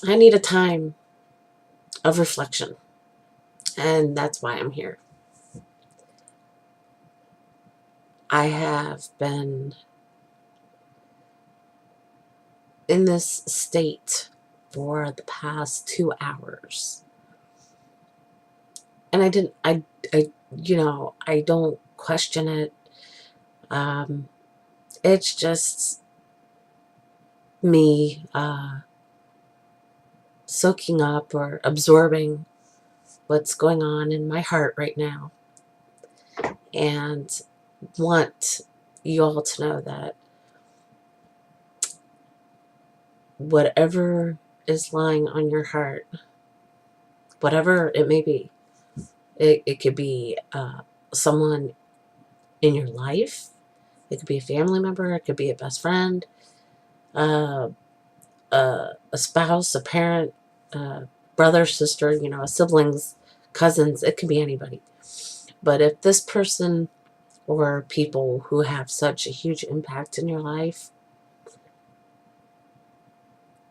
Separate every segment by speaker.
Speaker 1: I need a time of reflection, and that's why I'm here. I have been in this state for the past 2 hours, and I don't question it. Um, it's just me soaking up or absorbing what's going on in my heart right now, and want you all to know that whatever is lying on your heart, whatever it may be, it could be someone in your life, it could be a family member, it could be a best friend, uh, a spouse, a parent, brother, sister, a siblings, cousins, it could be anybody. But if this person or people who have such a huge impact in your life,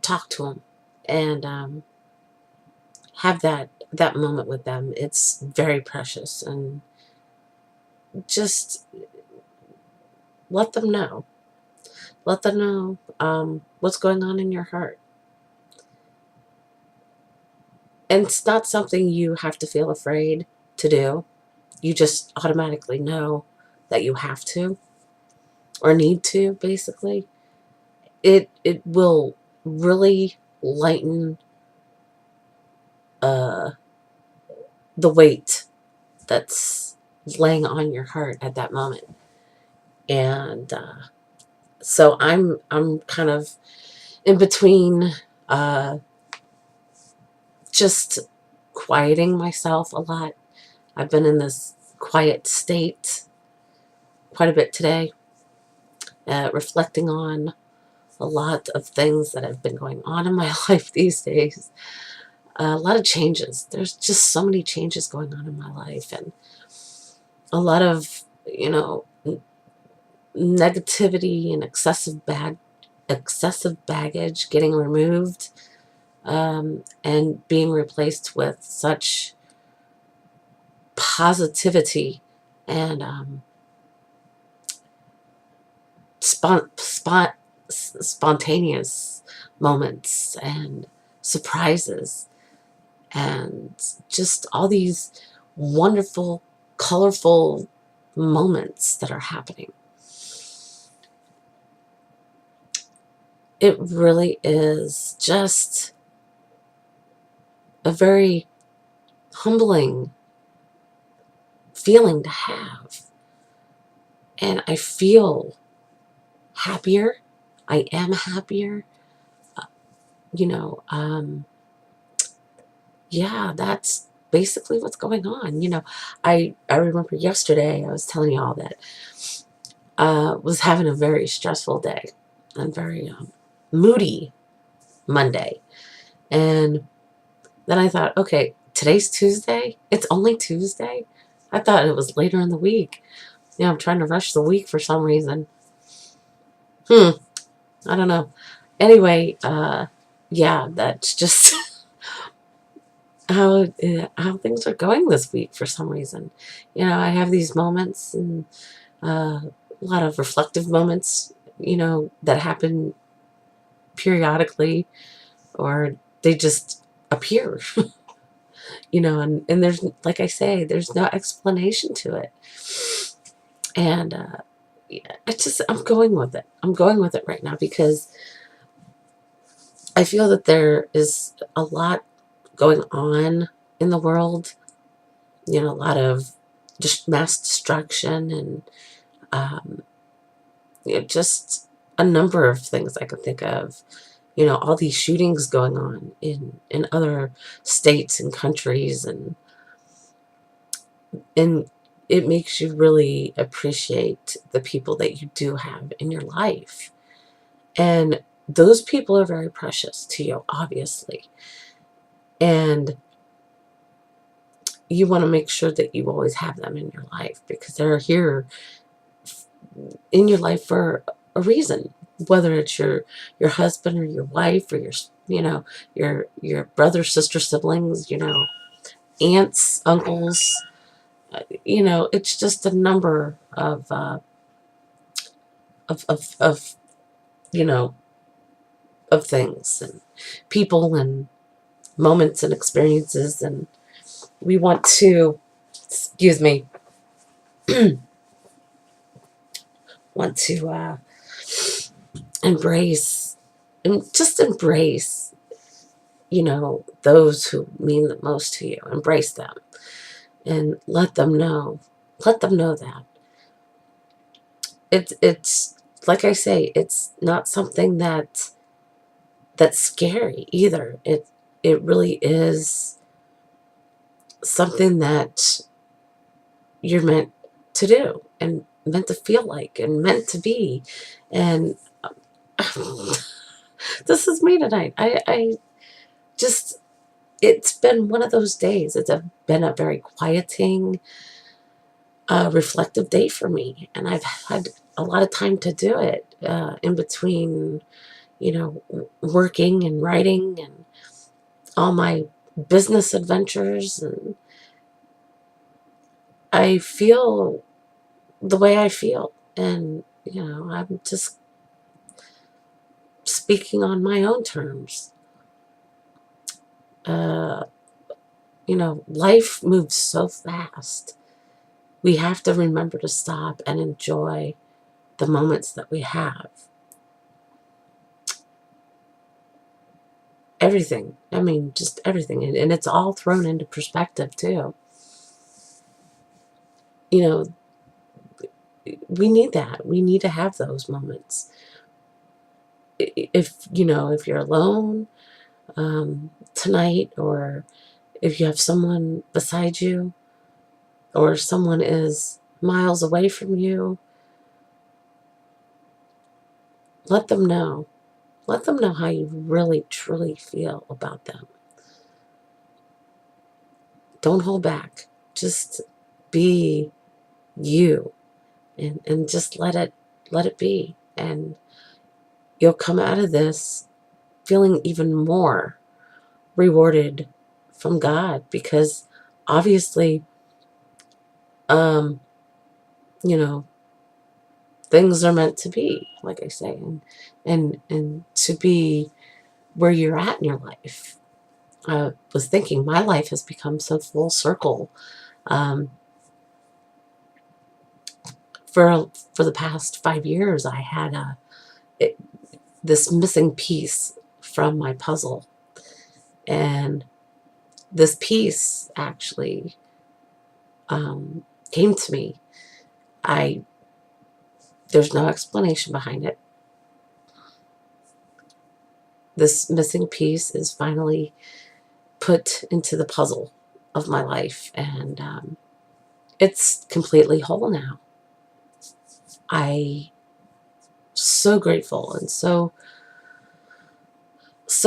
Speaker 1: talk to them and have that moment with them. It's very precious, and just let them know. Let them know what's going on in your heart. And it's not something you have to feel afraid to do. You just automatically know that you have to or need to, basically. It will really lighten uh, the weight that's laying on your heart at that moment. And so I'm kind of in between uh, just quieting myself a lot. I've been in this quiet state quite a bit today, reflecting on a lot of things that have been going on in my life these days. A lot of changes. There's just so many changes going on in my life, and a lot of, negativity and excessive baggage getting removed, and being replaced with such positivity and spon- spon- spontaneous moments and surprises, and just all these wonderful, colorful moments that are happening. It really is just a very humbling feeling to have. And I feel happier. I am happier. Uh, you know, um, yeah, that's basically what's going on. I remember yesterday I was telling y'all that was having a very stressful day and very moody Monday. And then I thought, okay, today's Tuesday. It's only Tuesday. I thought it was later in the week. I'm trying to rush the week for some reason. I don't know. Anyway, yeah, that's just how things are going this week for some reason. I have these moments, and a lot of reflective moments, that happen periodically, or they just appear, and there's, like I say, there's no explanation to it. And yeah, I'm going with it. I'm going with it right now because I feel that there is a lot going on in the world, a lot of just mass destruction, and um, just a number of things I could think of. All these shootings going on in other states and countries, and it makes you really appreciate the people that you do have in your life. And those people are very precious to you, obviously. And you want to make sure that you always have them in your life, because they're here in your life for a reason. whether it's your husband or your wife or your brother, sister, siblings, aunts, uncles. It's just a number of you know of things and people and moments and experiences, and we want to, excuse me, want to embrace and just embrace those who mean the most to you. Embrace them and let them know that it's like I say, it's not something that's scary either. It really is something that you're meant to do and meant to feel like and meant to be. And this is me tonight. I just, it's been one of those days. It's been a very quieting, reflective day for me. And I've had a lot of time to do it in between, working and writing and all my business adventures. And I feel the way I feel. And, I'm just speaking on my own terms. Uh, life moves so fast. We have to remember to stop and enjoy the moments that we have. Everything. I mean, just everything. And it's all thrown into perspective, too. We need that. We need to have those moments. If you're alone tonight, or if you have someone beside you, or someone is miles away from you, let them know. Let them know how you really, truly feel about them. Don't hold back. Just be you, and just let it be. And you'll come out of this feeling even more rewarded from God, because obviously, um, you know, things are meant to be, like I say, and to be where you're at in your life. I was thinking my life has become so full circle. Um, for the past 5 years, I had this missing piece from my puzzle, and this piece actually came to me. I There's no explanation behind it. This missing piece is finally put into the puzzle of my life, and it's completely whole now. I so grateful, and so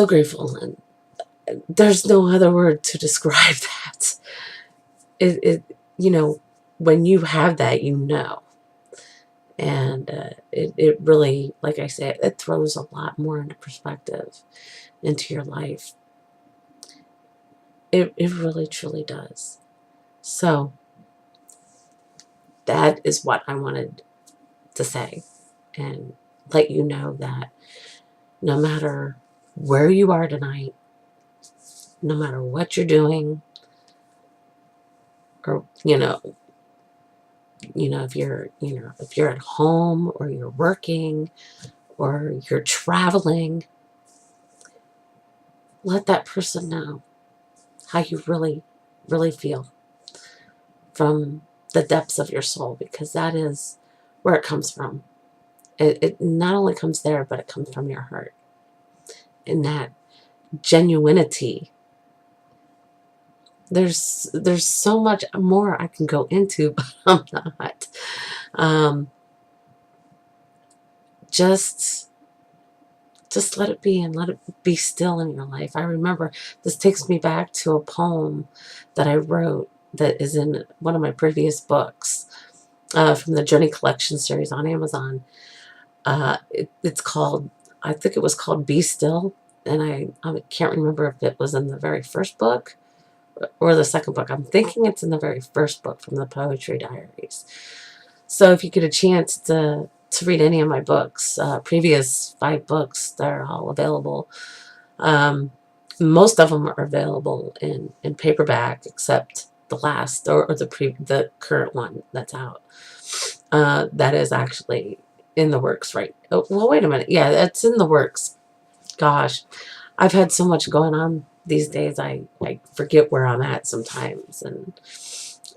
Speaker 1: grateful, and there's no other word to describe that. It when you have that, and it really, like I say, it throws a lot more into perspective into your life. It really truly does. So that is what I wanted to say, and let you know that no matter where you are tonight, no matter what you're doing, or if you're at home, or you're working, or you're traveling, let that person know how you really, really feel from the depths of your soul, because that is where it comes from. It not only comes there, but it comes from your heart. And that genuinity. There's so much more I can go into, but I'm not. Um, just let it be, and let it be still in your life. I remember, this takes me back to a poem that I wrote that is in one of my previous books, from the Journey Collection series on Amazon. It's called, I think it was called Be Still. And I can't remember if it was in the very first book or the second book. I'm thinking it's in the very first book from the Poetry Diaries. So if you get a chance to read any of my books, previous 5 books, they're all available. Most of them are available in paperback, except the last, or the current one that's out. That is actually in the works, right? Oh, well, wait a minute. Yeah, that's in the works. Gosh, I've had so much going on these days. I forget where I'm at sometimes and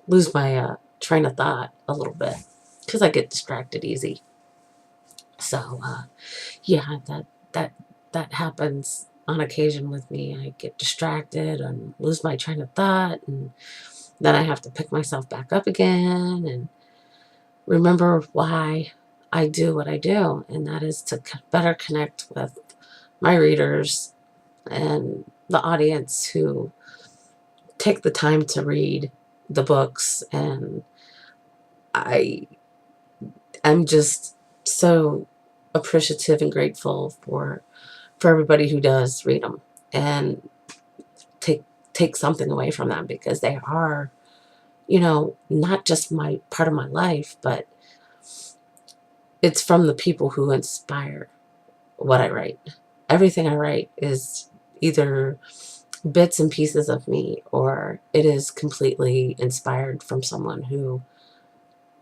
Speaker 1: lose my train of thought a little bit because I get distracted easy. So yeah, that that happens on occasion with me. I get distracted and lose my train of thought, and then I have to pick myself back up again and remember why I do what I do, and that is to better connect with my readers and the audience who take the time to read the books. And I am just so appreciative and grateful for everybody who does read them and take take something away from them, because they are, not just my part of my life, but it's from the people who inspire what I write. Everything I write is either bits and pieces of me, or it is completely inspired from someone who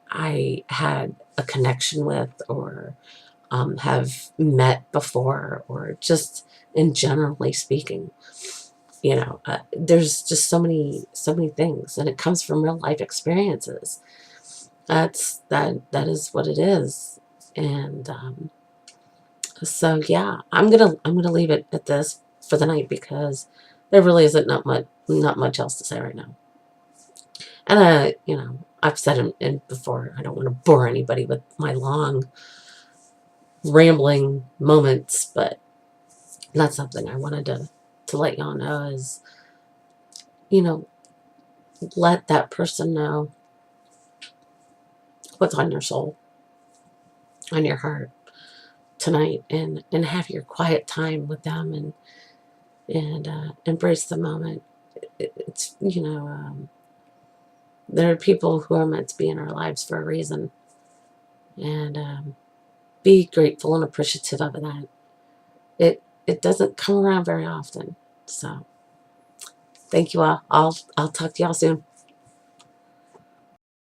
Speaker 1: I had a connection with, or have met before, or just in generally speaking. There's just so many things, and it comes from real life experiences. That is what it is. And so yeah, I'm gonna leave it at this for the night, because there really isn't not much else to say right now. And I've said it before, I don't want to bore anybody with my long rambling moments, but that's something I wanted to let y'all know is, you know, let that person know what's on your soul, on your heart tonight, and have your quiet time with them, and embrace the moment. It's there are people who are meant to be in our lives for a reason, and be grateful and appreciative of that. It doesn't come around very often. So thank you all. I'll talk to y'all soon.